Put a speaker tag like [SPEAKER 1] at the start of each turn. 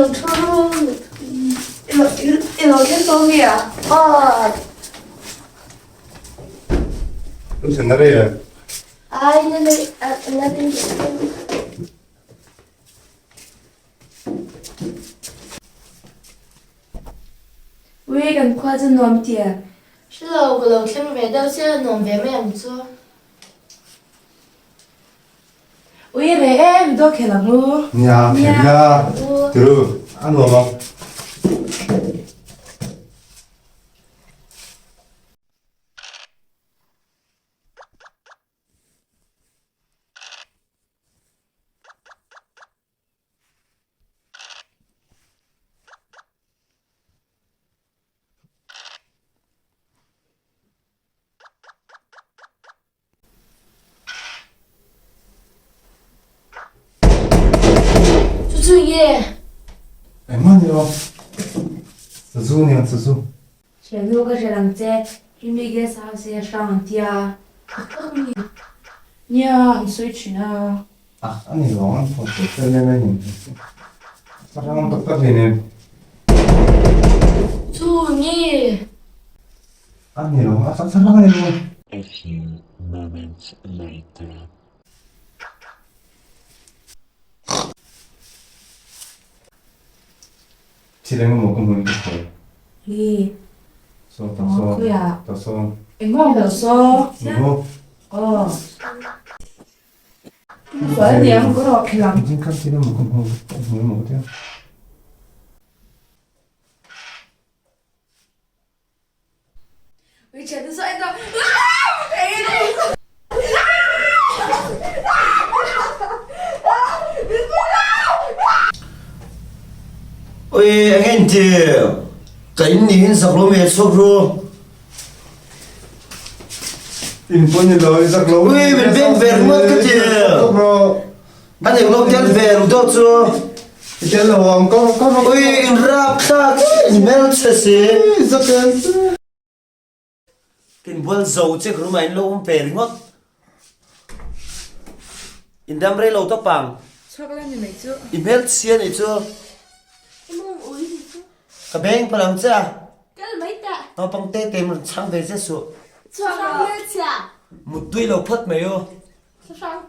[SPEAKER 1] 이거 처음 이거 개성이야. 아,
[SPEAKER 2] 좀 옛날에
[SPEAKER 1] 아 이제 나는
[SPEAKER 3] 왜敢夸这暖点？
[SPEAKER 1] 是了，我老天没到现在弄别没样做。
[SPEAKER 3] 왜 왜? 너 개나무?
[SPEAKER 2] 야, 개야 들어 안 와봐.
[SPEAKER 1] 注意，
[SPEAKER 2] 얼마냐? 수수냐 수수.
[SPEAKER 3] 前头个是人在准备给啥些上家？呀，你睡去呢？
[SPEAKER 2] 아, 아니 너만 보고 때문에 사랑은 똑같이네.
[SPEAKER 1] 注意，
[SPEAKER 2] 아니 너 아까 사랑하는 거.
[SPEAKER 4] A few moments later.
[SPEAKER 2] 지랭은 먹고 먹는 거 거야.
[SPEAKER 3] 咦，
[SPEAKER 2] 써,
[SPEAKER 3] 哦，可以啊。
[SPEAKER 2] 더 써.
[SPEAKER 3] 我不说。
[SPEAKER 2] 이거
[SPEAKER 3] 哦。反正我都开了。
[SPEAKER 2] 찐칸티는 먹고 돼요.
[SPEAKER 3] 我以前都是按照。
[SPEAKER 5] ôi anh em thì cái nhìn sọc lô mẹ sọc ro
[SPEAKER 2] 인폰이 너 이삭 로.
[SPEAKER 5] ôi mình bên về mất cái gì anh em lo tiền về rồi đó chứ
[SPEAKER 2] 이제 너 왕꺼
[SPEAKER 5] ôi rap khác nhìn mẹ sẽ sẽ
[SPEAKER 2] 이삭 댄스.
[SPEAKER 5] tiền buôn dầu chứ không mà anh lo về rồi mất in đam rây lâu tóc bằng
[SPEAKER 3] 초콜릿이 맥주.
[SPEAKER 5] in hết xiên này chưa cái beng phải làm chứ
[SPEAKER 1] cái mấy ta,
[SPEAKER 5] nó bằng tê tê mình sang về sẽ sụp
[SPEAKER 1] cho sang lên chả,
[SPEAKER 5] một tuy lâu phất mày ơ
[SPEAKER 1] cho sang